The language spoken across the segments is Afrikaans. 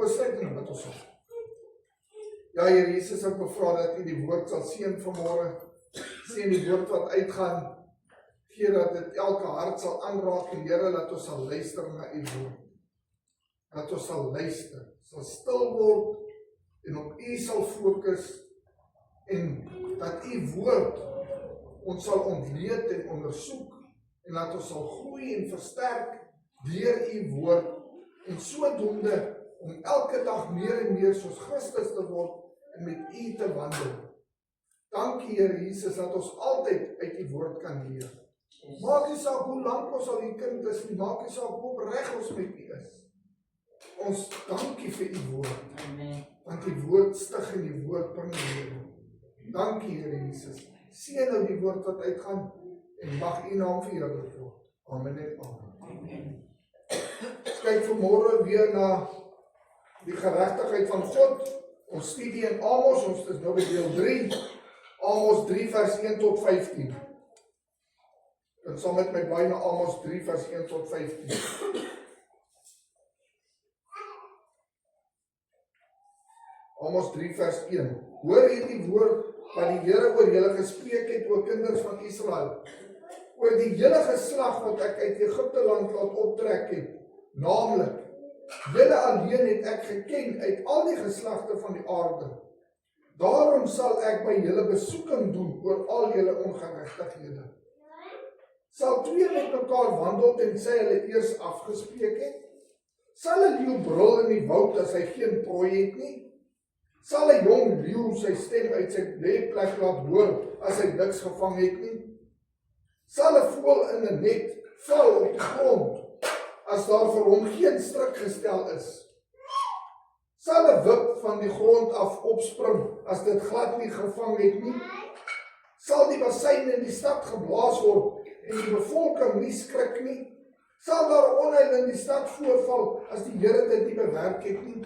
oosluit en bid ons op. Ja, Here Jesus, ek bevra dat U die woord sal seën vanmôre. Seën die woord wat uitgaan. Gee dat dit elke hart sal aanraak en Here, dat ons sal luister na U woord. Dat ons sal luister, sal stil word en op U sal fokus en dat U woord ons sal ontleed en ondersoek en dat ons sal groei en versterk deur U woord en sodoende om elke dag meer en meer soos Christus te word en met U te wandel. Dankie Here Jesus dat ons altyd uit U woord kan leer. Maak nie saak hoe lank ons al U kind is nie, maak nie saak hoe opreg ons met U is. Ons dankie vir U woord. Want die woord stig en die woord bring lewe. Dankie Here Jesus. Seën nou die woord wat uitgaan en mag U naam verheerlik word. Amen en amen. Ons kyk vanmôre weer na die geregtigheid van God. Ons studie in Amos, ons is nou by deel 3. Amos 3 vers 1 tot 15. En saam met my bly na Amos 3 vers 1 tot 15. Amos 3 vers 1. Hoor hierdie woord wat die Here oor julle gespreek het, o kinders van Israel. Oor die hele geslag wat ek uit Egipte land laat optrek het, naamlik, julle alleen het ek geken uit al die geslagte van die aarde. Daarom sal ek by julle besoeking doen oor al julle ongeregtighede. Sal twee met mekaar wandel tensy hulle eers afgespreek het? Sal 'n leeu brul in die woud as hy geen prooi het nie? Sal 'n jong leeu sy stem uit sy lêplek laat hoor as hy niks gevang het nie? Sal 'n voël in 'n net val op die grond as daar vir hom geen stryk gestel is? Sal 'n wip van die grond af opspring as dit glad nie gevang het nie? Sal die bassein in die stad geblaas word en die bevolking nie skrik nie? Sal daar onheil in die stad voorval as die Here dit nie bewerk het nie?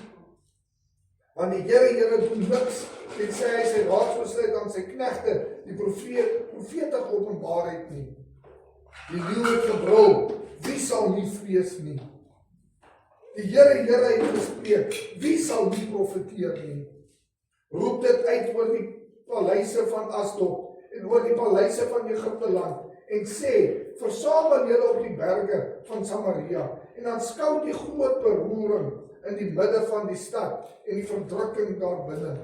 Want die Here doen niks, tensy hy sy raadsbesluit aan sy knegte, die profete geopenbaar het nie. Die leeu het gebrul, wie sal nie vrees nie? Die Here het gespreek, wie sal nie profeteer nie? Roep dit uit oor die paleise van Asdod en oor die paleise van Egipte land en sê, versamel julle op die berge van Samaria en aanskou die groot beroering in die midde van die stad en die verdrukking daarbinne.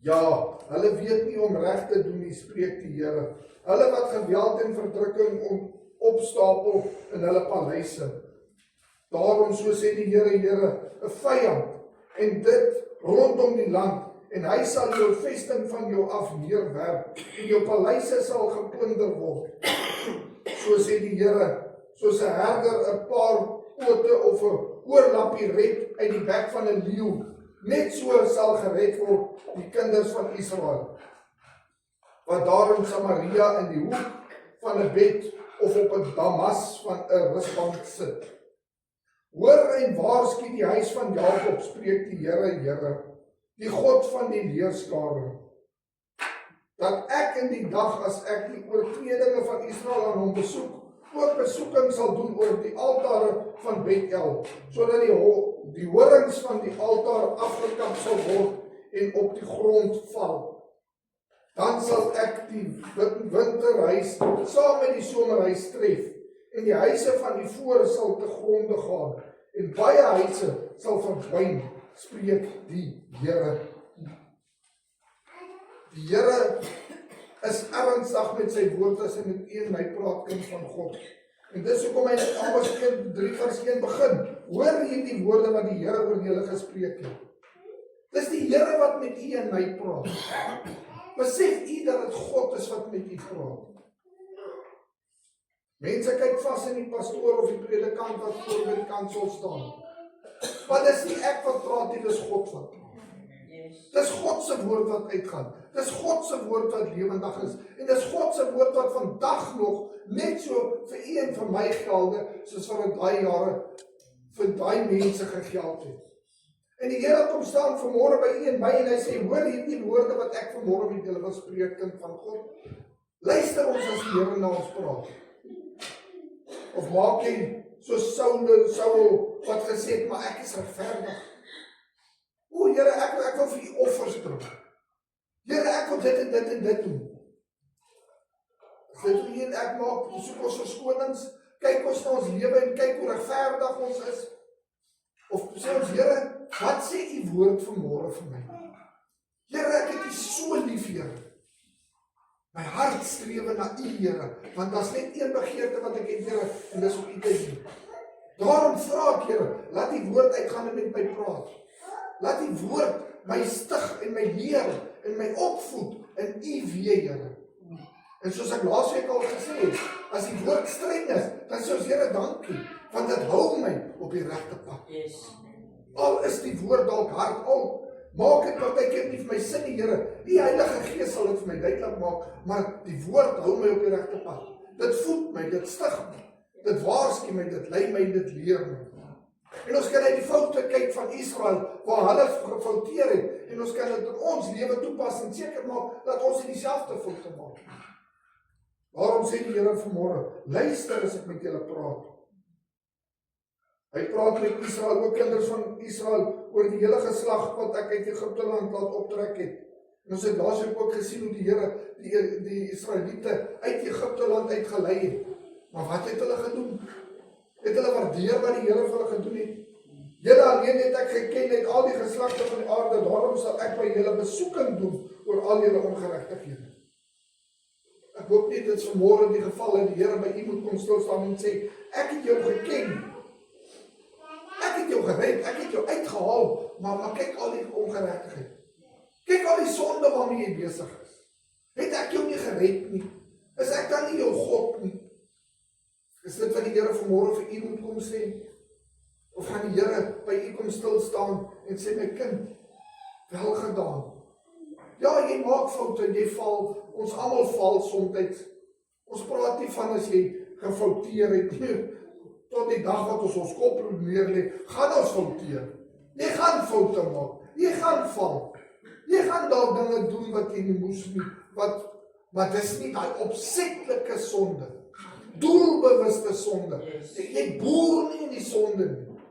Ja, hulle weet nie om reg te doen nie, spreek die Here. Hulle wat geweld en verdrukking opstapel in hulle paleise. Daarom, so sê die Here, 'n vyand en dit rondom die land, en hy sal jou vesting van jou af neerwerp en jou paleise sal geplunder word. So sê die Here, soos 'n herder 'n paar pote of 'n oorlappie red uit die bek van 'n leeu, net so sal gered word die kinders van Israel. Wat daar in Samaria in die hoek van 'n bed of op 'n damas van 'n rusbank sit. Hoor en waarsku die huis van Jakob, spreek die Here, die God van die leerskare, dat ek in die dag as ek die oortredinge van Israel aan hom besoek, ook besoeking sal doen oor die altare van Bethel, sodat die horings van die altaar afgekap sal word en op die grond val. Dan sal ek die winterhuis saam met die somerhuis tref, en die huise van die voor sal te gronde gaan, en baie huise sal verdwyn, spreek die Here. Die Here is ernstig met sy woord as hy met u en my praat, kind van God. En dis hoekom hy in Amos 3 vers 1 begin. Hoor hierdie woorde wat die Here oor julle gespreek het. Dis die Here wat met u en my praat. Besef u dat dit God is wat met u praat. Mense kyk vas in die pastoor of die predikant wat voor by die kansel staan. Maar dis nie ek wat praat nie, dis God wat praat. Dis God se woord wat uitgaan. Dis God se woord wat lewendig is. En dis God se woord wat vandag nog net so vir u en vir my gelde, soos wat dit daai jare vir daai mense gegeld het. En die Here kom staan vanmôre by u en my en hy sê, hoor hierdie woorde wat ek vanmôre met julle wil spreek, kind van God. Luister ons as die Here na ons praat. Of maak jy so Saul wat gesê het, maar ek is regverdig. O Here, ek wil vir u offers bring. Here, ek wil dit en dit doen. Dit hoe ek maak, soek ons verskonings, kyk ons na ons lewe en kyk hoe regverdig ons is. Of sê ons, Here, wat sê u woord vanmôre vir my? Here, ek het u so lief, Here. My hart strewe na u, Here, want daar's net een begeerte wat ek het, Here, en dis om u te dien. Daarom vra ek, Here, laat die woord uitgaan en met my praat. Laat die woord my stig en my leer en my opvoed in u weë, Here. En soos ek laasweek al gesê het, as die woord streng is, dan sê ons, Here, dankie, want dit hou my op die regte pad. Al is die woord dalk hard, al maak het partykeer nie vir my sin, die Here, die Heilige Gees sal dit vir my duidelik maak, maar die woord hou my op die regte pad. Dit voed my, dit stig my, dit waarsku my, dit lei my, dit leer my. En ons kan uit die foute kyk van Israel, waar hulle gefouteer het, en ons kan dit in ons lewe toepas en seker maak, dat ons nie dieselfde foute maak. Waarom sê die Here vanmôre, luister as ek met julle praat. Hy praat met Israel, ook kinders van Israel, oor die hele geslag wat ek uit Egipte land laat optrek het. En ons het laasweek ook gesien hoe die Here die Israeliete uit Egipte land uitgelei het. Maar wat het hulle gedoen? Het hulle waardeer wat die Here vir hulle gedoen het? Julle alleen het ek geken uit al die geslagte van die aarde, daarom sal ek by julle besoeking doen oor al julle ongeregtighede. Ek hoop nie dit is vanmôre die geval en die Here by u moet kom stil staan en sê, ek het jou geken. Ek het jou gered, ek het jou uitgehaal, maar kyk al die ongeregtigheid. Kyk al die sonde waarmee jy besig is. Het ek jou nie gered nie? Is ek dan nie jou God nie? Is dit wat die Here vanmôre vir u moet kom sê? Of gaan die Here by u kom stil staan en sê, my kind, wel gedaan. Ja, jy maak foute, jy val, ons almal val soms. Ons praat nie van as jy gefouteer het nie, tot die dag wat ons kop neerlê, gaan ons fouteer. Jy gaan foute maak, jy gaan val. Jy gaan dalk dinge doen wat jy nie moes nie, maar dis nie daai opsetlike sonde. Doelbewuste sonde. Jy boer nie in die sonde nie.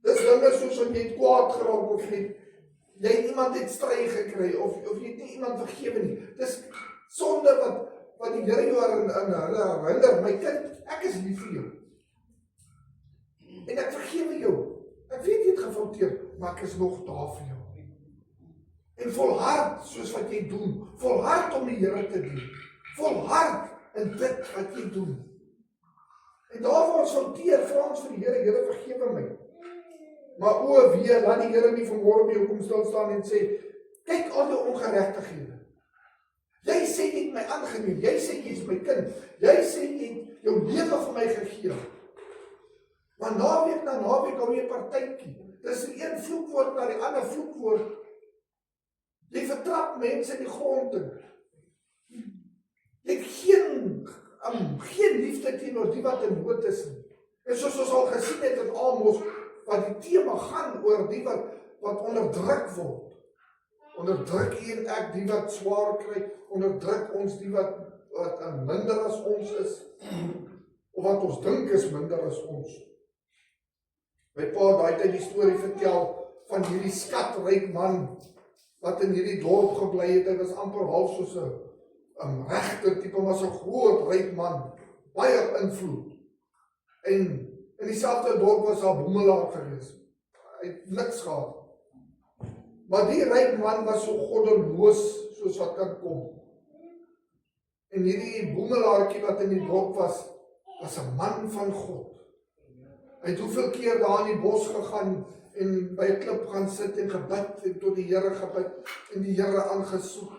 Dis dinge soos wat jy kwaad geraak of jy het iemand het stry gekry of jy het nie iemand vergewe nie. Dis sonde wat die Here jou herinner, my kind, ek is lief vir jou. En ek vergewe jou. Ek weet jy het gefouteer, maar ek is nog daar vir jou. En volhard soos wat jy doen, volhard om die Here te dien. Volhard in dit wat jy doen. En daar waar ons fouteer, vra ons vir die Here, Here vergewe my. Maar o wee, laat die Here nie vanmôre by jou kom stil staan en sê, kyk al die ongeregtighede. Jy sê jy het my aangeneem, jy sê jy is my kind, jy sê jy het jou lewe vir my gegee. Maar naweek na naweek hou jy 'n partytjie. Dis een vloekwoord na die ander vloekwoord. Jy vertrap mense in die grond in. Jy het geen liefde teenoor die wat in nood is nie. En soos ons al gesien het in Amos, wat die tema gaan oor die wat onderdruk word. Onderdruk u en ek die wat swaar kry, onderdruk ons die wat minder as ons is, of wat ons dink is minder as ons. My pa daai tyd die storie vertel van hierdie skatryk man, wat in hierdie dorp gebly het. Hy was amper half soos 'n regter tipe, was 'n groot ryk man, baie invloed. En in dieselfde dorp was daar 'n boemelaar gewees. Hy het niks gehad. Maar die ryk man was so goddeloos soos wat kan kom. En hierdie boemelaartjie wat in die dorp was 'n man van God. Hy het hoeveel keer daar in die bos gegaan en by 'n klip gaan sit en gebid en tot die Here gebid en die Here aangesoek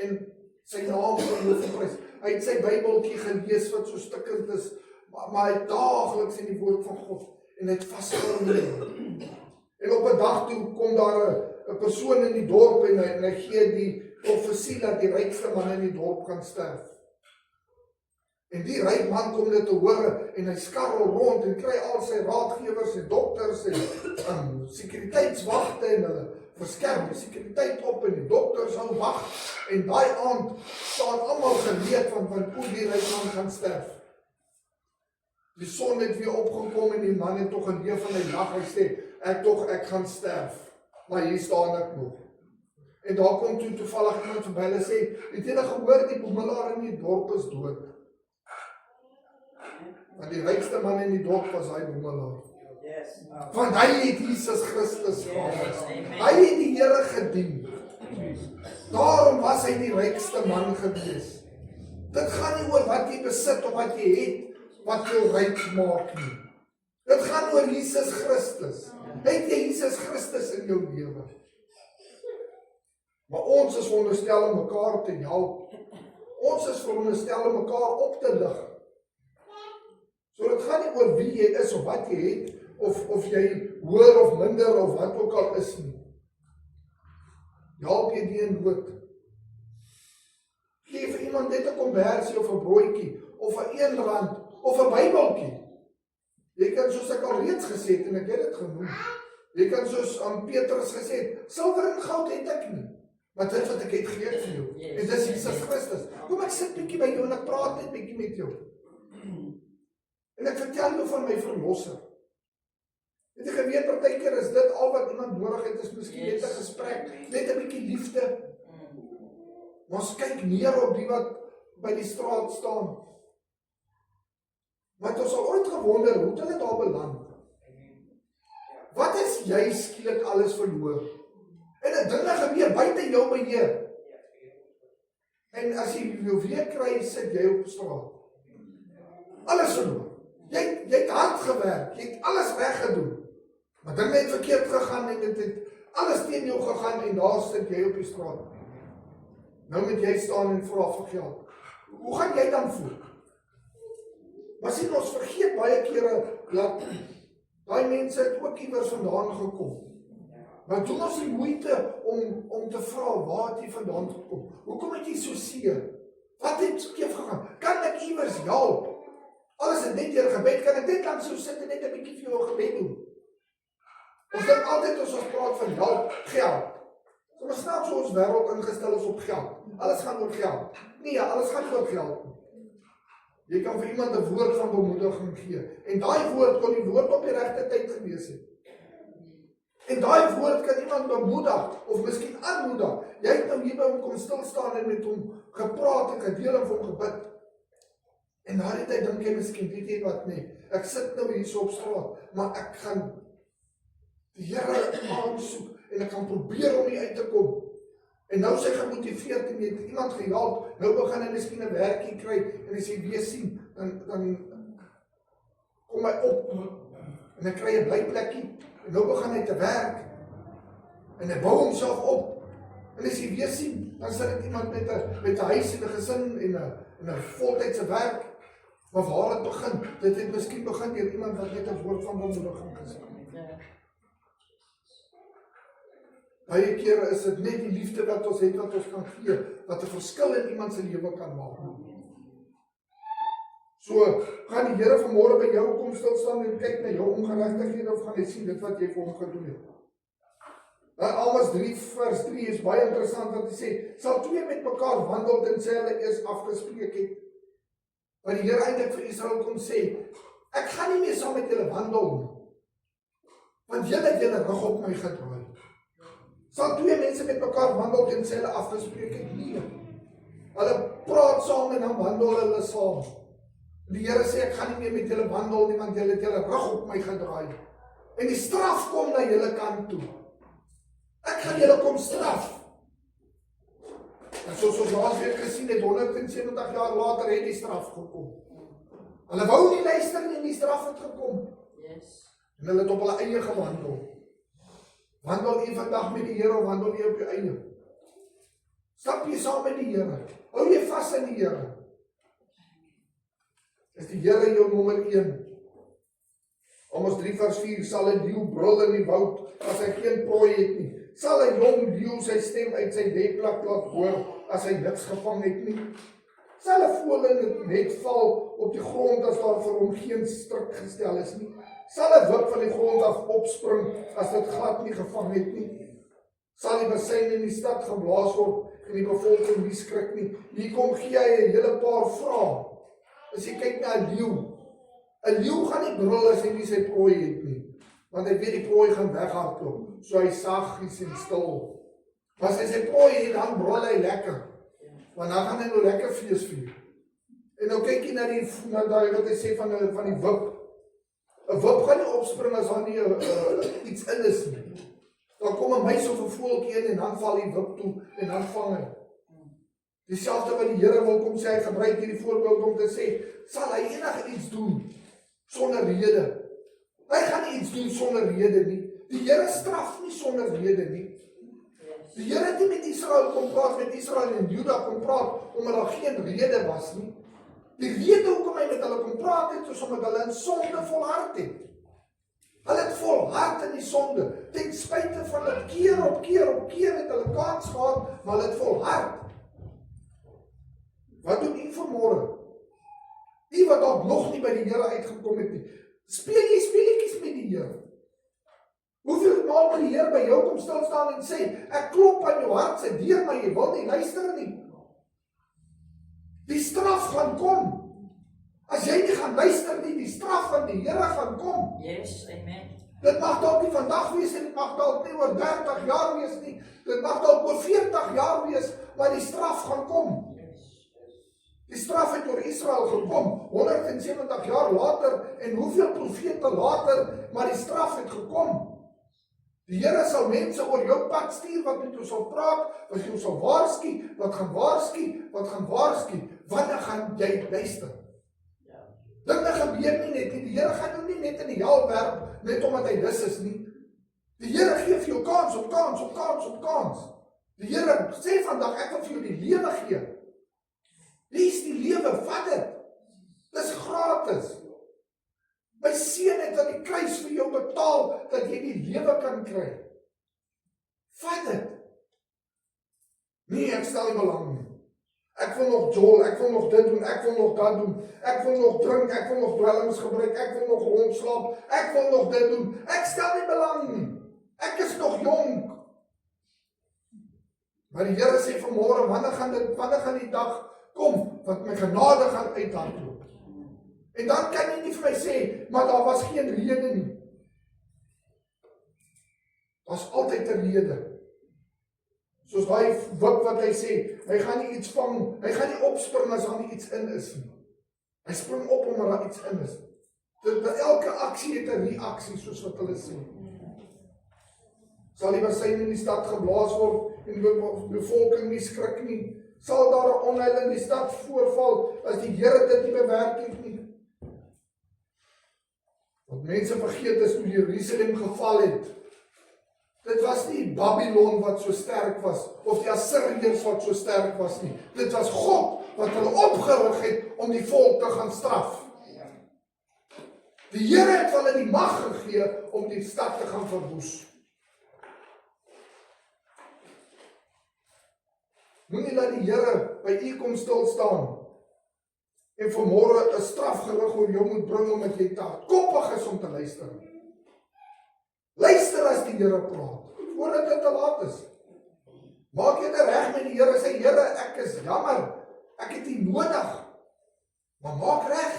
en sy naam geprys. Hy het sy Bybeltjie gelees wat so stikkend is, maar hy daagliks in die woord van God en hy het vasgehou. En op 'n dag toe kom daar 'n persoon in die dorp en hy gee die profesie dat die rykste man in die dorp gaan sterf. En die ryk man kom dit te hore en hy skarrel rond en kry al sy raadgewers en dokters en sekuriteitswagte en hulle verskerp die sekuriteit op en die dokters hou wag en daai aand staan almal gereed van hoe die ryk man gaan sterf. Die son het weer opgekom en die man het tog geleef en hy lag, hy sê, ek gaan sterf, maar hier staan ek nog. En daar kom toe toevallig iemand verby, hulle sê, het jy gehoor, die boemelaar in die dorp is dood? Want die rykste man in die dorp was hy boemelaar. Want hy het Jesus Christus gehad. Hy het die Here gedien. Daarom was hy die rykste man gewees. Dit gaan nie oor wat jy besit of wat jy het, wat jou ryk maak nie. Dit gaan oor Jesus Christus. Het jy Jesus Christus in jou lewe? Maar ons is veronderstel om mekaar te help. Ons is veronderstel om mekaar op te lig. So dit gaan nie oor wie jy is of wat jy het, of jy hoër of minder of wat ook al is nie. Help jy die in nood. Gee vir iemand net 'n kombersie of 'n broodjie, of 'n R1 of 'n Bybeltjie. Jy kan, soos ek al reeds gesê het, en ek het dit genoem, jy kan soos aan Petrus gesê het, silwer en goud het ek nie, maar dit wat ek het gee ek vir jou. En dis Jesus Christus. Kom ek sit bietjie by jou en ek praat net bietjie met jou. En ek vertel jou van my verlosser. Het jy geweet, partykeer is dit al wat iemand nodig het, is miskien net 'n gesprek, net 'n bietjie liefde. Maar ons kyk neer op die wat by die straat staan. Maar het ons al ooit gewonder, hoe het hulle daar beland? Wat is jy skielik alles verloor? En dit dinge gebeur buite jou beheer. En as jy jou weer kry, sit jy op straat. Alles verloor. Jy het hard gewerk, jy het alles weggedoen. Maar dinge het verkeerd gegaan en dit het alles teen jou gegaan en daar sit jy op die straat. Nou moet jy staan en vra vir geld. Hoe gaan jy dan voel? Maar sien, ons vergeet baie kere dat daai mense het ook iewers vandaan gekom. Maar doen ons die moeite om te vra, waar het jy vandaan gekom? Hoekom het jy so seer? Wat het skeef gegaan? Kan ek iewers help? Alles het net deur gebed, kan ek net langs jou sit en net 'n bietjie vir jou gebed doen? Ons dink altyd as ons praat van help, geld. So maar snaaks so ons wêreld ingestel is op geld. Alles gaan oor geld. Nee, alles gaan oor geld. Jy kan vir iemand 'n woord van bemoediging gee. En daai woord kon die woord op die regte tyd gewees het. En daai woord kan iemand bemoedig, of miskien aanmoedig. Jy het nou hier by hom kom stil staan en met hom gepraat en gedeel en vir hom gebid. En na die tyd dink jy miskien, weet jy wat nie, ek sit nou hier so op straat, maar ek gaan die Here aansoek en ek gaan probeer om hier uit te kom. En nou sy gemotiveerd en het iemand gehelp, nou begin hy miskien 'n werkie kry en as jy weer sien, dan kom hy op en hy kry 'n blyplekkie en nou begin hy te werk en hy bou homself op en as jy weer sien, dan sit dit iemand met 'n huis en 'n gesin en 'n voltydse werk. Maar waar het begin? Dit het miskien begin deur iemand wat net 'n woord van bemoediging gesê het. Baie kere is dit net die liefde wat ons het, wat ons kan gee, wat 'n verskil in iemand se lewe kan maak. So, gaan die Here vanmôre by jou kom stil staan en kyk na jou ongeregtighede, of gaan hy sien dit wat jy vir hom gedoen het? Amos 3 vers 3 is baie interessant wat hy sê, sal twee met mekaar wandel tensy hulle eers afgespreek het. Maar die Here eintlik vir Israel kom sê, ek gaan nie meer saam met julle wandel nie, want julle het julle rug op my gedraai. Sal twee mense met mekaar wandel tensy hulle afgespreek het? Nee. Hulle praat saam en dan wandel hulle saam. Die Here sê, ek gaan nie meer met julle wandel nie, want julle het julle rug op my gedraai. En die straf kom na julle kant toe. Ek gaan julle kom straf. En soos ons laasweek gesien het, 170 jaar later het die straf gekom. Hulle wou nie luister nie en die straf het gekom. En hulle het op hulle eie gewandel. Wandel jy vandag met die Here of wandel jy op jou eie? Stap jy saam met die Here? Hou jy vas in die Here? Is die Here jou nommer 1? Amos 3 vers 4, sal 'n leeu brul in die woud as hy geen prooi het nie? Sal 'n jong leeu sy stem uit sy dekplek laat hoor as hy niks gevang het nie? Sal 'n voël in die net val op die grond as daar vir hom geen stryk gestel is nie? Sal 'n wip van die grond af opspring as dit glad nie gevang het nie? Sal die basyne in die stad geblaas word en die bevolking nie skrik nie? Hier kom gee hy 'n hele paar vrae. As jy kyk na 'n leeu, 'n leeu gaan nie brul as hy nie sy prooi het nie, want hy weet die prooi gaan weghardloop, so hy saggies en stil. Maar as hy sy prooi het, dan brul hy lekker, want dan gaan hy nou lekker fees vier. En nou kyk jy na die wat hy sê van die wip. 'n Wip gaan nie opspring as daar nie iets in is nie. Dan kom 'n muis of 'n voeltjie in en dan val die wip toe en dan vang hy. Dieselfde wat die Here wil kom sê, hy gebruik hierdie voorbeeld om te sê, sal hy enige iets doen sonder rede. Hy gaan nie iets doen sonder rede nie. Die Here straf nie sonder rede nie. Die Here het nie met Israel kom praat, met Israel en Juda kom praat, omdat daar geen rede was nie. Die rede hoekom hy met hulle kom praat het, is omdat hulle in sonde volhard het. Hulle het volhard in die sonde, ten spyte van dat keer op keer het hulle kans gehad, maar hulle het volhard. Wat doen u vanmôre? U wat dalk nog nie by die Here uitgekom het nie, speel jy speletjies met die Here? Hoeveel maal moet die Here by jou kom stil staan en sê, ek klop aan jou hart se deur, maar jy wil nie luister nie. Die straf gaan kom. As jy nie gaan luister nie, die straf van die Here gaan kom. Yes, amen. Dit mag dalk nie vandag wees en dit mag dalk nie oor 30 jaar wees nie. Dit mag dalk oor 40 jaar wees, maar die straf gaan kom. Die straf het oor Israel gekom, 170 jaar later en hoeveel profete later, maar die straf het gekom. Die Here sal mense oor jou pad stuur wat met jou sal praat, wat jou sal waarsku, wat gaan waarsku, wanneer gaan jy luister? Dinge gebeur nie net nie, die Here gaan jou nie net in die hel werp, net omdat hy lus is nie. Die Here gee vir jou kans op kans. Die Here sê vandag, ek wil vir jou die lewe gee. Lees die lewe, vat dit. Dis gratis. My seun het aan die kruis vir jou betaal, dat jy die lewe kan kry. Vat dit. Nee, ek stel nie belang nie. Ek wil nog jol, ek wil nog dit doen, ek wil nog dat doen, ek wil nog drink, ek wil nog dwelms gebruik, ek wil nog rondslaap, ek wil nog dit doen. Ek stel nie belang nie. Ek is nog jonk. Maar die Here sê vanmôre, wanneer gaan die dag kom, wat my genade gaan uithardloop. En dan kan jy nie vir my sê, maar daar was geen rede nie. Was altyd 'n rede. Soos daai wip wat hy sê, hy gaan nie iets vang, hy gaan nie opspring as daar nie iets in is nie. Hy spring op omdat daar iets in is. Elke aksie het 'n reaksie, soos wat hulle sê. Sal die bassyn in die stad geblaas word en die bevolking nie skrik nie? Sal daar 'n onheil in die stad voorval as die Here dit nie bewerk het nie? Wat mense vergeet is hoe Jerusalem geval het. Dit was nie Babylon wat so sterk was, of die Assiriërs wat so sterk was nie. Dit was God wat hulle opgerig het om die volk te gaan straf. Die Here het hulle die mag gegee om die stad te gaan verwoes. Moenie laat die Here by u kom stil staan en vanmôre 'n strafgerig oor jou moet bring omdat jy te hardkoppig is om te luister. Luister as die Here praat, voordat dit te laat is. Maak jy dit reg met die Here, sê Here, ek is jammer, ek het U nodig, maar maak reg.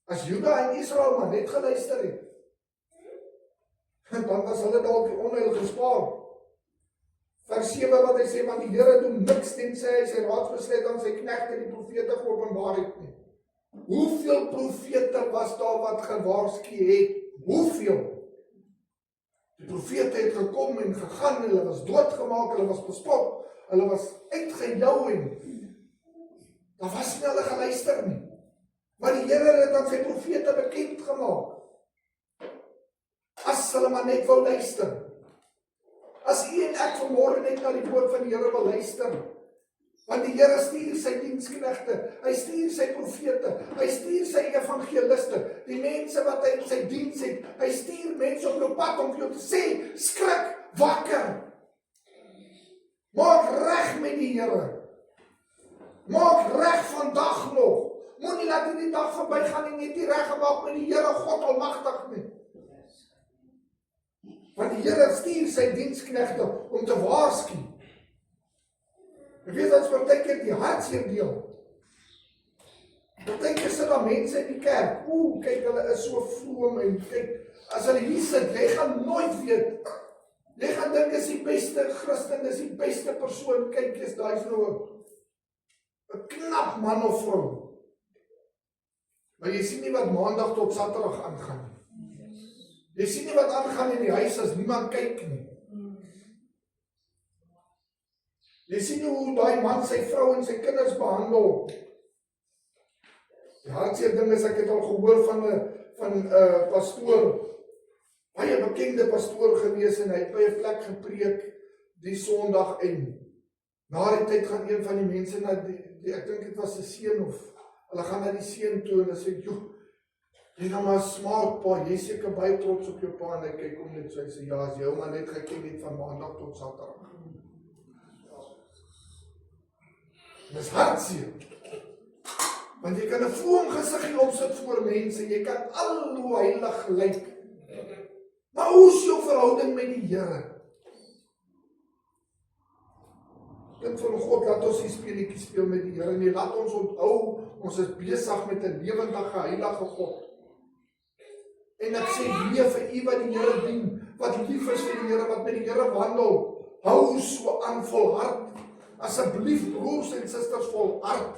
As Juda en Israel maar net geluister het, dan was hulle dalk die onheil gespaar. Vers 7 wat hy sê, want die Here doen niks tensy hy sy raadsbesluit aan sy knegte die profete geopenbaar het nie. Hoeveel profete was daar wat gewaarsku het? Hoeveel? Die profete het gekom en gegaan, hulle was doodgemaak, hulle was bespot, hulle was uitgejou en daar was nie hulle geluister nie. Maar die Here het aan sy profete bekend gemaak. As hulle maar net wou luister. As u en ek vanmôre net na die woord van die Here wil luister, want die Here stuur sy diensknegte, hy stuur sy profete, hy stuur sy evangeliste, die mense wat hy in sy diens het, hy stuur mense op jou pad om vir jou te sê, skrik wakker. Maak reg met die Here. Maak reg vandag nog. Moenie laat die dag verbygaan en net nie reg gemaak met die Here God Almagtig nie. Want die Here stuur sy diensknegte om te waarsku. Ek weet dat partykeer die hartseer deel. Dink jy sit daar mense in die kerk, kyk, hulle is so vroom en kyk, as hulle hier sit, jy gaan nooit weet, jy gaan dink, is die beste Christen, is die beste persoon, kyk, daar is nou 'n knap man of vrou. Maar jy sien nie wat maandag tot Saterdag aangaan nie. Jy sien nie wat aangaan in die huis as niemand kyk nie. Jy sien nie hoe daai man sy vrou en sy kinders behandel. Die hartseer ding is, ek het al gehoor van 'n pastoor, baie bekende pastoor gewees en hy het by 'n plek gepreek die Sondag en na die tyd gaan een van die mense na ek dink dit was 'n seun of hulle gaan na die seun toe en hulle sê, "Joe, jy nou maar smart pa, jy seker baie trots op jou pa," en hy kyk om net so, hy sê, "Ja, as jou maar net gekyk het van Maandag tot Saterdag." Dis hartseer. Want jy kan 'n vroom gesiggie opsit voor mense, jy kan al hoe heilig lyk. Maar hoe is jou verhouding met die Here? Kind van God, laat ons die speletjies speel met die Here nie. Laat ons onthou, ons is besig met 'n lewendige, heilige God. En ek sê weer vir u wat die Here dien, wat lief is vir die Here, wat met die Here wandel, hou so aan volhard. Asseblief broers en susters, volhard.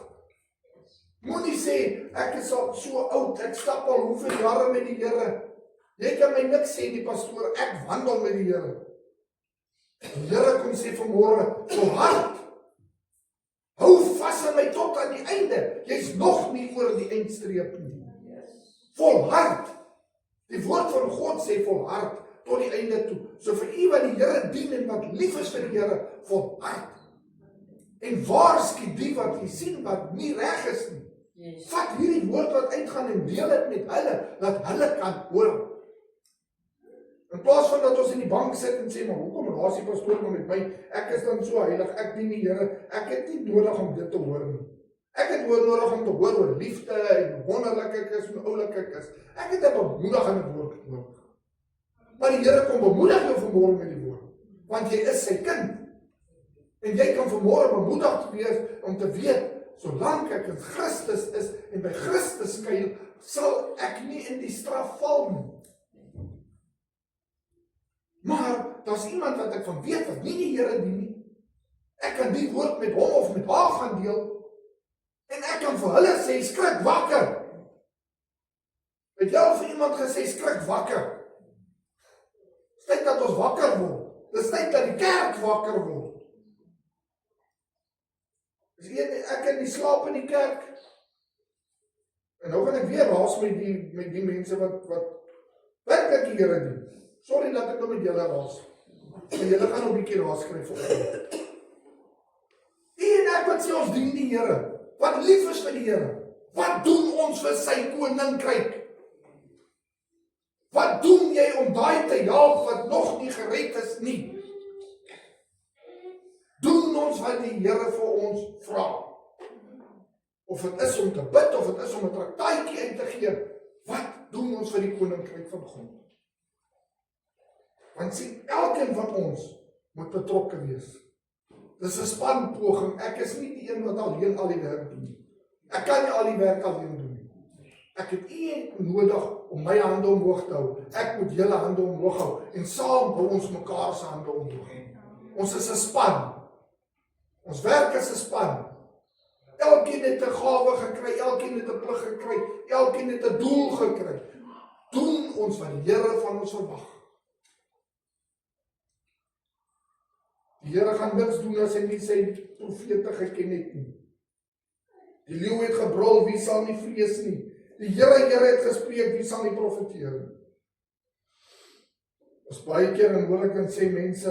Moenie sê, ek is al so oud, ek stap al hoeveel jare met die Here. Jy kan my niks sê nie, pastoor, ek wandel met die Here. Die Here kom sê vanmôre, volhard. Hou vas aan my tot aan die einde. Jy's nog nie oor die eindstreep nie. Volhard. Die woord van God sê volhard tot die einde toe. So vir u wat die Here dien en wat lief is vir die Here, volhard. En waarsku die wat jy sien wat nie reg is nie. Vat hierdie woord wat uitgaan en deel dit met hulle, dat hulle kan hoor. In plaas van dat ons in die bank sit en sê, maar hoekom raas die pastoor nou met my? Ek is dan so heilig, ek dien die Here, ek het nie nodig om dit te hoor nie. Ek het nodig om te hoor oor liefde en wonderlik ek is en oulik ek is. Ek het 'n bemoedigende woord nodig. Maar die Here kom bemoedig jou vanmôre met die woord, want jy is sy kind. En jy kan vanmôre bemoedig wees om te weet, solank ek in Christus is en by Christus skuil, sal ek nie in die straf val nie. Maar daar's iemand wat ek van weet wat nie die Here dien nie. Ek kan die woord met hom of met haar gaan deel en ek kan vir hulle sê, skrik wakker. Het jy al vir iemand gesê, skrik wakker? Dis tyd dat ons wakker word. Dis tyd dat die kerk wakker word. Ek kan nie slaap in die kerk. En nou gaan ek weer raas met die mense wat werklik die Here dien. Sorry dat ek nou met julle raas. En julle gaan nog 'n bietjie raas skryf vir. En ek wat sê ons dien die Here. Wat lief is vir die Here. Wat doen ons vir sy koninkryk? Wat doen jy om daai te help wat nog nie gered is nie? Doen ons wat die Here vir ons vra. Of dit is om te bid, of dit is om 'n traktaatjie uit te gee. Wat doen ons vir die koninkryk van God? Want sien, elkeen van ons moet betrokke wees. Dis 'n spanpoging. Ek is nie die een wat alleen al die werk doen nie. Ek kan nie al die werk alleen doen nie. Ek het u nodig om my hande omhoog te hou. Ek moet julle hande omhoog hou. En saam hou ons mekaar se hande omhoog. Ons is 'n span. Ons werk as 'n span. Elkeen het 'n gawe gekry, elkeen het 'n plig gekry, elkeen het 'n doel gekry. Doen ons wat die Here van ons verwag. Die Here gaan niks doen as hy nie sy profete geken het nie. Die leeu het gebrul, wie sal nie vrees nie? Die Here het gespreek, wie sal nie profeteer nie? Ons baie keer en hoor ek en sê mense,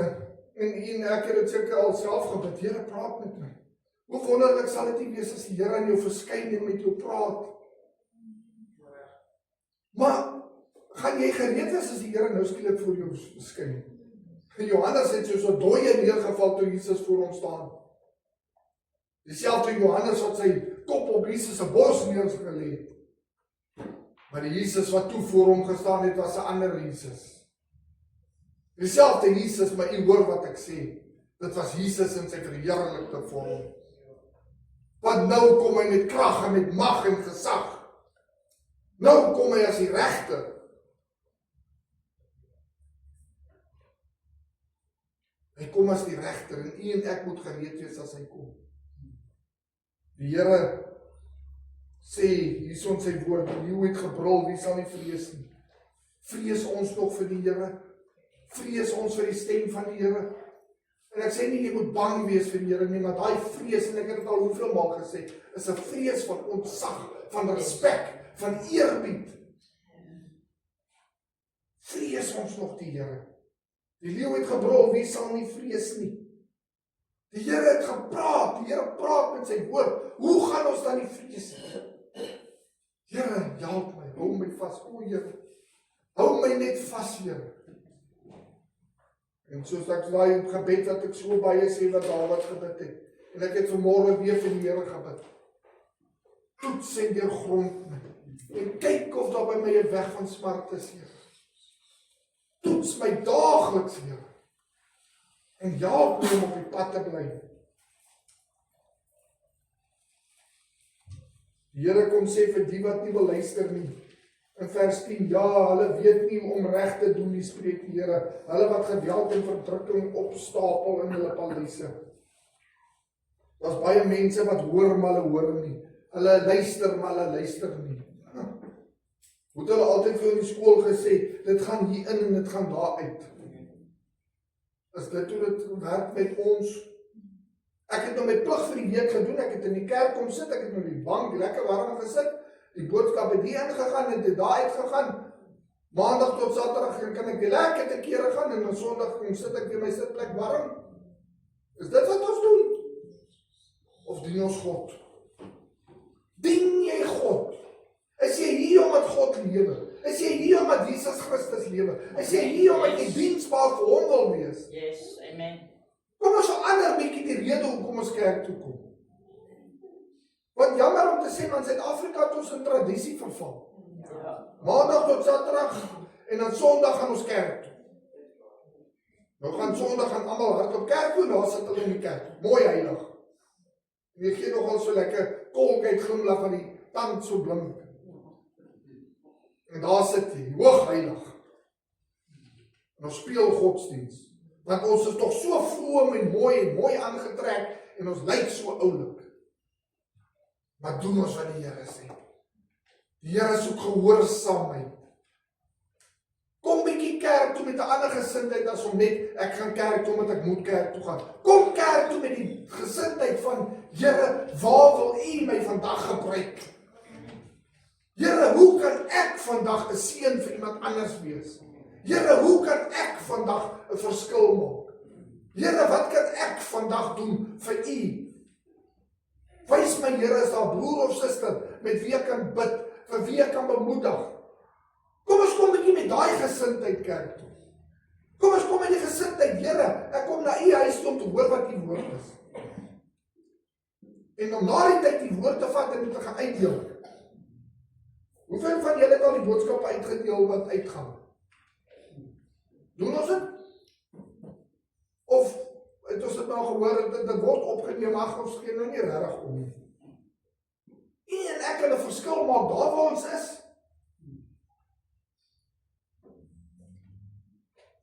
en ek het dit seker al self gebid, Here praat met my. Hoe wonderlik sal dit nie wees as die Here aan jou verskyn en met jou praat. Maar gaan jy gereed wees as die Here nou skielik voor jou verskyn? En Johannes het soos 'n dooie neergeval toe Jesus voor hom staan. Dieselfde Johannes wat sy kop op Jesus se bors neergelê het. Maar die Jesus wat toe voor hom gestaan het, was 'n ander Jesus. Dieselfde Jesus, maar u hoor wat ek sê. Dit was Jesus in sy verheerlikte vorm. Want nou kom hy met krag en met mag en gesag. Nou kom hy as die regter. Hy kom as die regter en u en ek moet gereed wees as hy kom. Die Here sê, hier is ons sy woord, die leeu het gebrul, wie sal nie vrees nie. Vrees ons nog vir die Here? Vrees ons vir die stem van die Here? En ek sê nie, jy moet bang wees vir die Here nie, maar daai vrees, en ek het het al hoeveel maal gesê, is 'n vrees van ontzag, van respek, van eerbied. Vrees ons nog die Here? Die leeu het gebrul, wie sal nie vrees nie? Die Here het gepraat, die Here praat met sy woord. Hoe gaan ons dan nie vrees nie? Here, help my, hou my vas, o Here. Hou my net vas, Here. En soos ek daai gebed wat ek so baie sê wat Dawid gebid het, en ek het vanmôre weer vir die Here gebid. Toets en deurgrond my, en kyk of daar by my 'n weg van smart is, Here. Toets my daagliks, Here. En help my om op die pad te bly. Die Here kom sê vir die wat nie wil luister nie. In vers 10, ja, hulle weet nie om reg te doen nie, spreek die Here. Hulle wat geweld en verdrukking opstapel in hulle paleise. Daar's baie mense wat hoor, maar hulle hoor nie. Hulle luister, maar hulle luister nie. Moet hulle altyd vir in die skool gesê, dit gaan hier in en dit gaan daar uit. Is dit hoe dit werk met ons? Ek het nou my plig vir die week gedoen, ek het in die kerk kom sit, ek het nou die bank lekker warm gesit, die boodskap het die ingegaan, het daar uitgegaan, maandag tot saterdag kan ek die lekker te kere gaan, en dan sondag kom sit ek weer my sitplek warm. Is dit wat ons doen? Of dien ons God? Dien jy God? Is jy hier omdat God lewe? Is jy hier omdat Jesus Christus lewe? Is jy hier omdat jy diensbaar vir hom wil wees? Yes, amen. Kom ons verander bietjie die rede hoekom ons kerk toe kom. Want jammer om te sê, maar in Suid-Afrika het ons 'n tradisie verval. Ja. Maandag tot Saterdag en dan Sondag gaan ons kerk toe. Nou gaan Sondag gaan almal hardop kerk toe, daar sit hulle in die kerk. Mooi heilig. En jy gee nogal so lekker kolkheid glimlag aan die tand so blink. En daar sit jy, hoog heilig. En ons speel godsdiens. Want ons is toch so vroom en mooi aangetrek, en ons lyk so oulik. Maar doen ons wat die Here sê. Die Here soek gehoorsaamheid. Kom bietjie kerk toe met 'n ander gesindheid as om net, ek gaan kerk toe omdat ek moet kerk toe gaan. Kom kerk toe met die gesindheid van, Here, waar wil U my vandag gebruik? Here, hoe kan ek vandag 'n seën vir iemand anders wees? Here, hoe kan ek vandag 'n verskil maak? Here, wat kan ek vandag doen vir U? Wys my, Here, is daar broer of suster met wie ek kan bid, vir wie ek kan bemoedig? Kom ons kom bietjie met daai gesindheid kerk toe. Kom ons kom met die gesindheid, Here, ek kom na U huis om te hoor wat U woord is. En om na die tyd die woord te vat en te gaan uitdeel. Hoeveel van julle het al die boodskappe uitgedeel wat uitgaan? Doen ons dit? Of het ons dit nou gehoor, dit word opgeneem, ag ons gee nou nie regtig om nie. En ek kan 'n verskil maak daar waar ons is.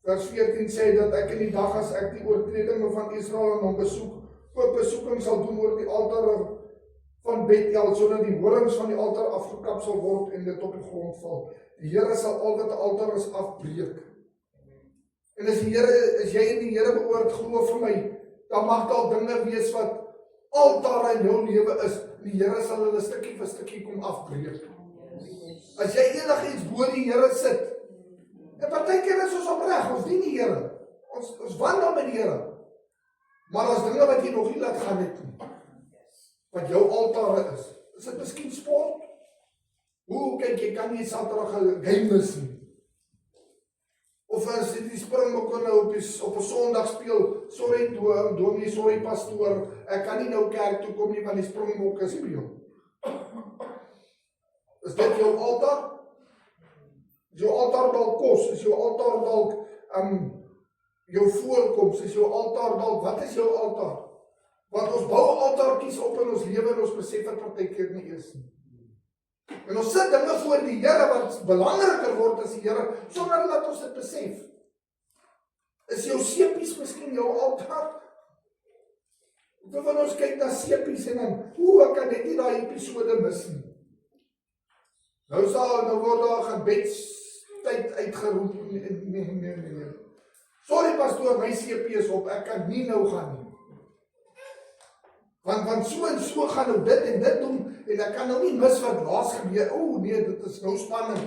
Vers 14 sê dat ek in die dag as ek die oortredinge van Israel en hom besoek, ook besoeking sal doen oor die altaar van Bethel, sodat die horings van die altaar afgekap sal word en dit op die grond val. Die Here sal al wat 'n altaar is afbreek. En as jy in die Here behoort, glo vir my, dan mag daar dinge wees wat altaar in jou lewe is. Die Here sal hulle stukkie vir stukkie kom afbreek. As jy enigiets bo die Here sit, en partykeer is ons opreg, ons dien die Here. Ons wandel met die Here. Maar as dinge wat jy nog nie laat gaan het nie, wat jou altaar is dit miskien sport? Hoe kyk jy kan nie Saterdag 'n game mis nie? Of as dit die Springbokke nou op 'n Sondag speel, sorry dominee, sorry pastoor, ek kan nie nou kerk toe kom nie want die Springbokke speel. Is dit jou altaar? Is jou altaar dalk kos? Is jou altaar dalk jou voorkoms? Is jou altaar dalk, wat is jou altaar? Want ons bou altaartjies op in ons lewe en ons besef wat partykeer nie is nie. En ons sit dinge voor die Here wat belangriker word as die Here, sonder dat ons dit besef. Is jou seepies miskien jou altaar? Hoeveel van ons kyk na seepies en dan, ek kan net nie daai episode mis nie. Nou word daar gebedstyd uitgeroep. Nee. Sorry pastoor, my seepie is op, ek kan nie nou gaan nie. Want so en so gaan nou dit en dit doen, en ek kan nou nie mis wat laas gebeur. Nee, dit is nou spanning.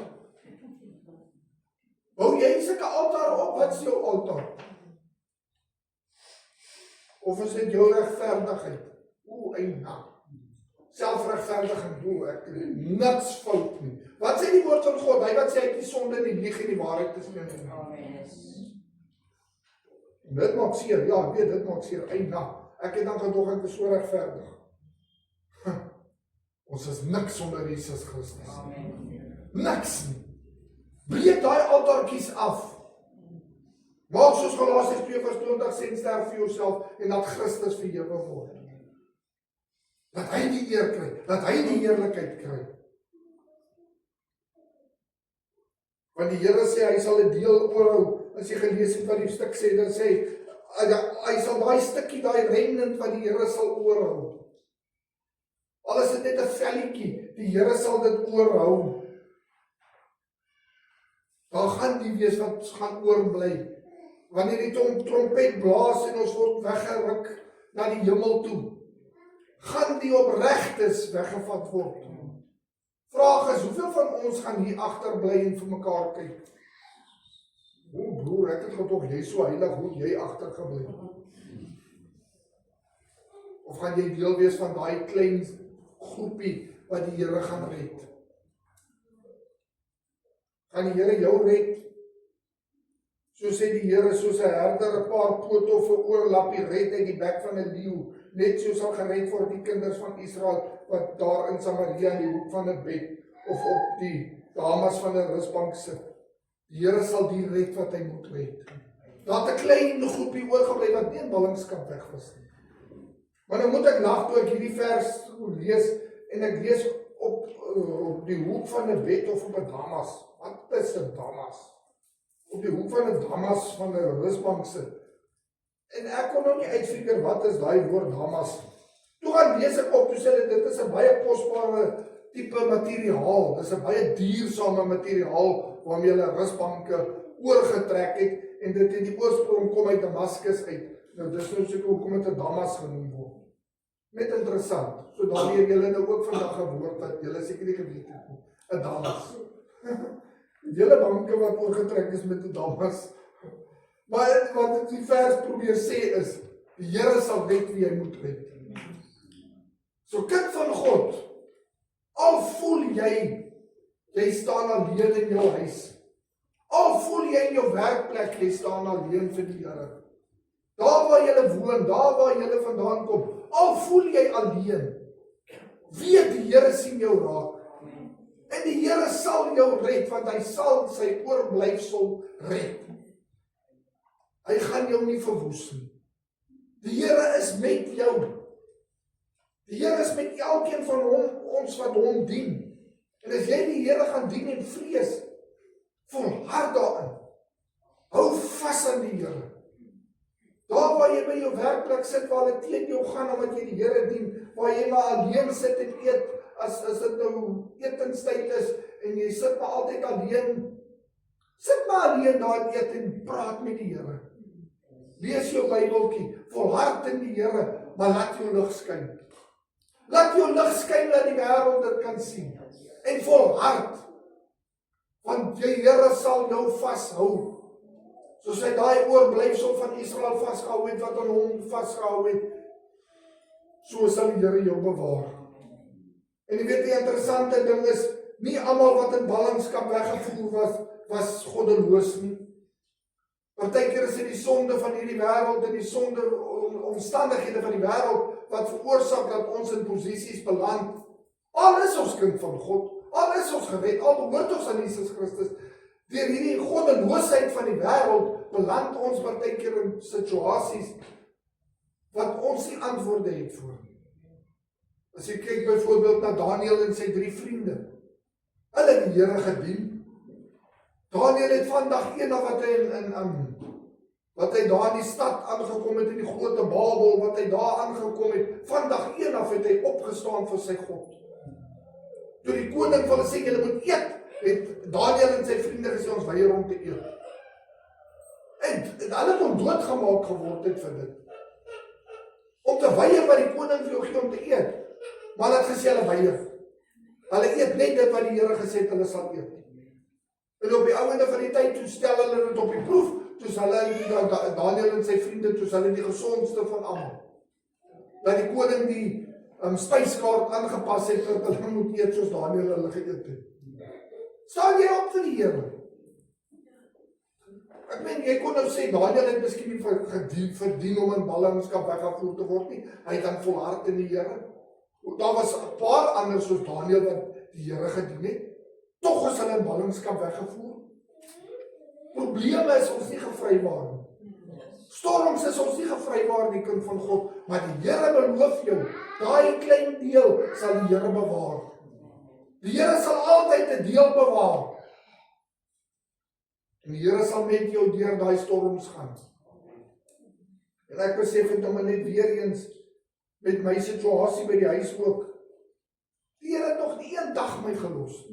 Bou jy sulke altaar op, wat is jou altaar? Of is dit jou regverdigheid? Eina. Selfregverdiging, ek niks fout nie. Wat sê die woord van God? Hy wat sê ek die sonde en die lieg en die waarheid is nie. Dit maak seer, ja, ek weet, dit maak seer. Eina. Ek het dan gedog ek is so regverdig. Ons is niks sonder Jesus Christus. Niks nie. Breek daai altaartjies af. Maak soos Galasiërs 2:20 sê, sterf vir jouself en dat Christus verheerlik word. Dat hy die eer kry, dat hy die heerlikheid kry. Want die Here sê hy sal 'n deel oorhou. As jy gelees het wat die stuk sê, dan sê hy sal daai stukkie, daai remnant wat die Here sal oorhou. Al is dit net 'n velletjie, die Here sal dit oorhou. Daar gaan die wees wat gaan oorbly. Wanneer die trompet blaas en ons word weggeruk na die hemel toe, gaan die opregtes weggevat word. Vraag is, hoeveel van ons gaan hier agterbly en vir mekaar kyk? Broer, ek het gedog, jy is so heilig, hoe jy agtergebly. Of gaan jy deel wees van daai klein groepie wat die Here gaan red? Gaan die Here jou red? So sê die Here, soos 'n herder 'n paar pote of 'n oorlappie red uit die bek van 'n leeu, net so sal gered word die kinders van Israel wat daar in Samaria in die hoek van 'n bed of op die dames van 'n rusbank sit. Die Here sal die red wat hy moet red. Daar het 'n klein groepie oorgebly wat nie in ballingskap weg was nie. Maar nou moet ek nag toe ek hierdie vers lees en ek lees op die hoek van 'n bed of op 'n damas. Wat is 'n damas? Op die hoek van 'n damas van 'n rusbank sit. En ek kon nou nie uitfigure wat is daai woord damas. Toe gaan lees ek op, toe sê dit is 'n baie kosbare tipe materiaal. Dis 'n baie duursame materiaal waarmee hulle rusbanke oorgetrek het en dit in die oorsprong kom uit Damaskus uit. Nou dis nou seker hoekom dit 'n damas genoem word. Net interessant. So daardie julle nou ook vandag 'n woord wat julle seker nie geweet het nie. 'n Damas. Julle banke wat oorgetrek is met 'n damas. Maar wat die vers probeer sê is, die Here sal weet wie hy moet red. So kind van God, al voel jy staan alleen in jou huis. Al voel jy in jou werkplek, jy staan alleen vir die Here. Daar waar jy woon, daar waar jy vandaan kom, al voel jy alleen, weet die Here sien jou raak. En die Here sal jou red, want hy sal sy oorblyfsel red. Hy gaan jou nie verwoes nie. Die Here is met jou. Die Here is met elkeen van ons wat hom dien. En as jy die Here gaan dien en vrees, volhard daarin. Hou vas aan die Here. Daar waar jy by jou werkplek sit, waar hulle teen jou gaan omdat jy die Here dien, waar jy maar alleen sit en eet, as dit nou etenstyd is, en jy sit maar altyd alleen, sit maar alleen daar en eet en praat met die Here. Lees jou Bybeltjie, volhard in die Here, maar laat jou lig skyn. Laat jou lig skyn dat die wêreld dit kan sien. En volhard, want die Here sal jou vashou. Soos hy daai oorblyfsel van Israel vasgehou het, wat aan hom vasgehou het, so sal die Here jou bewaar. En jy weet die interessante ding is, nie almal wat in ballingskap weggevoer was goddeloos nie. Partykeer is dit die sonde van hierdie wêreld en die sonde omstandighede van die wêreld wat veroorsaak dat ons in posisies beland. Al is ons kind van God, al is ons gered, al behoort ons aan Jesus Christus. Deur hierdie goddeloosheid van die wêreld beland ons partykeer in situasies wat ons nie antwoorde het voor nie. As jy kyk byvoorbeeld na Daniel en sy 3 vriende, hulle het die Here gedien. Daniel het vandag eendag wat hy daar in die stad aangekom het, in die grote Babel, wat hy daar aangekom het, vandag eendag het hy opgestaan vir sy God. Toe die koning van hulle sê, julle moet eet, het Daniel en sy vriende gesê, ons weier om te eet. En hulle het hom doodgemaak geword het vir dit. Om te weier wat die koning vir jou gee om te eet. Maar hulle het gesê, hulle weier. Hulle eet net dit wat die Here gesê het, hulle sal eet. En op die ouende van die tyd, toe stel hulle dit op die proef, toe hulle, Daniel en sy vriende, toe hulle die gesondste van almal. Dat die koning die spyskaart aangepas het, dat hulle moet eet soos Daniel hulle geëet het. Staan jy op vir die Here? Ek meen, jy kon nou sê, Daniel het miskien nie verdien om in ballingskap weggevoer te word nie. Hy het dan volhard in die Here. Daar was 'n paar anders soos Daniel wat die Here gedien het. Tog is hulle in ballingskap weggevoer. Probleme is ons nie gevrywaar nie. Storms is ons nie gevrywaar nie, kind van God. Maar die Here beloof jou, daai klein deel sal die Here bewaar. Die Here sal altyd 'n deel bewaar. En die Here sal met jou deur daai storms gaan. En ek besef het nou maar net weer eens met my situasie by die huis ook. Die Here het nog nie een dag my gelos.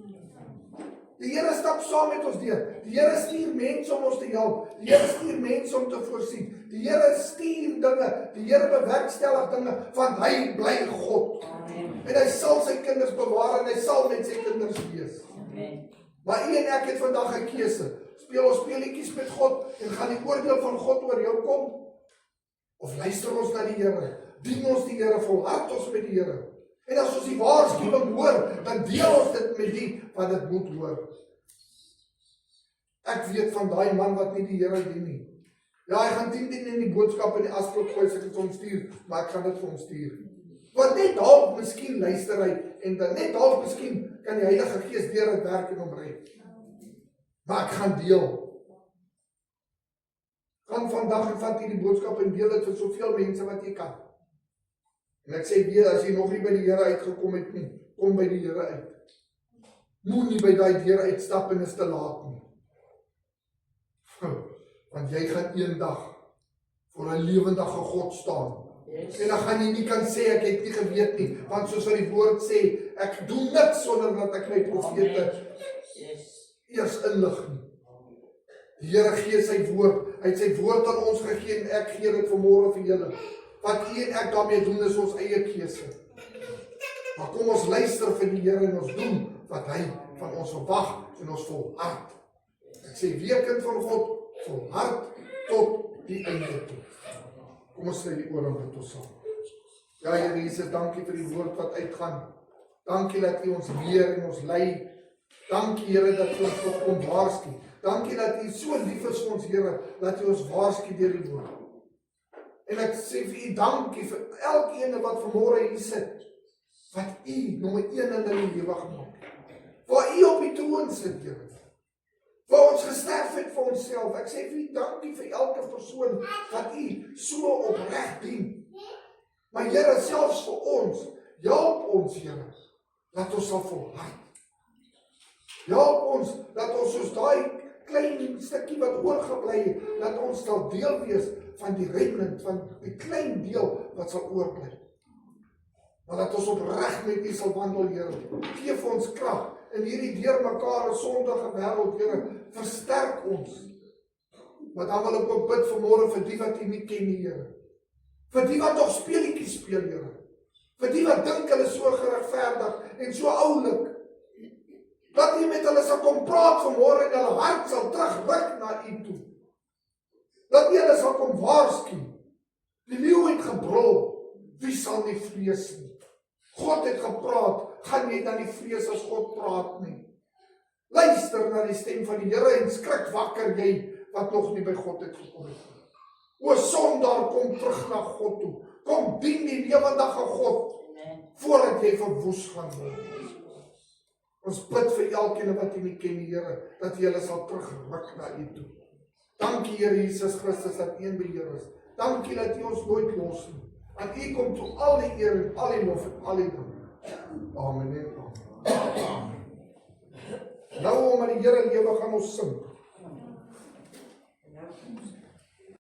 Die Here stap saam met ons deur. Die Here stuur mense om ons te help. Die Here stuur mense om te voorsien. Die Here stuur dinge. Die Here bewerkstellig dinge, want hy bly God. Amen. En hy sal sy kinders bewaar en hy sal met sy kinders wees. Amen. Maar u en ek het vandag 'n keuse. Speel ons speletjies met God en gaan die oordeel van God oor jou kom? Of luister ons na die Here? Dien ons die Here, volhard ons met die Here? En as ons die waarskuwing hoor, dan deel ons dit met die wat dit moet hoor. Ek weet van daai man wat nie die Here dien nie. Ja, hy gaan 10 in die boodskap in die asblik gooi, as ek dit hom stuur, maar ek gaan dit vir hom stuur. Want net dalk miskien luister hy, en dan net dalk miskien kan die Heilige Gees deur dit werk en hom red. Maar ek gaan deel. Gaan vandag en vat hierdie boodskap en deel dit vir soveel mense wat jy kan. En ek sê weer, as jy nog nie by die Here uitgekom het nie, kom by die Here uit. Moenie by daai deur uitstap en is te laat nie. Want jy gaan eendag voor 'n lewendige God staan. Yes. En dan gaan jy nie kan sê, ek het nie geweet nie, want soos wat die woord sê, ek doen niks sonder dat ek my profete eers inlig nie. Die Here gee sy woord, hy het sy woord aan ons gegee en ek gee dit vanmôre vir julle. Wat u en ek daarmee doen is ons eie keuse. Maar kom ons luister vir die Here en ons doen wat hy van ons verwag en ons volhard. Ek sê weer, kind van God, volhard tot die einde toe. Kom ons sê die oor en bid ons saam. Ja, Here Jesus, dankie vir die woord wat uitgaan. Dankie dat u ons leer en ons lei. Dankie, Here, dat u ons kom waarsku. Dankie dat u so lief is vir ons, Here, dat u ons waarsku deur die woord. En ek sê vir u dankie vir elkeen wat vanmôre hier sit, wat u nommer 1 in hulle lewe gemaak het. Waar u op die troon sit, Here. Waar ons gesterf het vir onsself. Ek sê vir u dankie vir elke persoon wat u so opreg dien. Maar Here, selfs vir ons, help ons, Here, dat ons sal volhard. Help ons, dat ons soos daai klein stukkie wat oorgebly het, dat ons sal deel wees van die remnant, van die klein deel wat sal oorbly. Maar dat ons opreg met u sal wandel, Here. Gee vir ons krag in hierdie deurmekaar sondige wêreld, Here. Versterk ons. Maar dan wil ek ook bid vanmôre vir die wat u nie ken nie, Here. Vir die wat nog speletjies speel, Here. Vir die wat dink hulle so geregverdig en so oulik. Dat u met hulle sal kom praat vanmôre en hulle hart sal terugruk na u toe. Dat u hulle sal kom waarsku. Die leeu het gebrul, wie sal nie vrees nie? God het gepraat, gaan jy dan nie vrees as God praat nie? Luister na die stem van die Here en skrik wakker jy wat nog nie by God het gekom het. O sondaar, kom terug na God toe. Kom dien die lewendige God voordat jy verwoes gaan word. Ons bid vir elkeen wat u nie ken, Here, dat u hulle sal terugruk na u toe. Dankie, Here Jesus Christus, dat u in beheer is. Dankie dat U ons nooit los nie. Aan U kom toe al die eer en al die lof en al die dank. Amen en amen. Nou omdat die Here lewe gaan ons sing.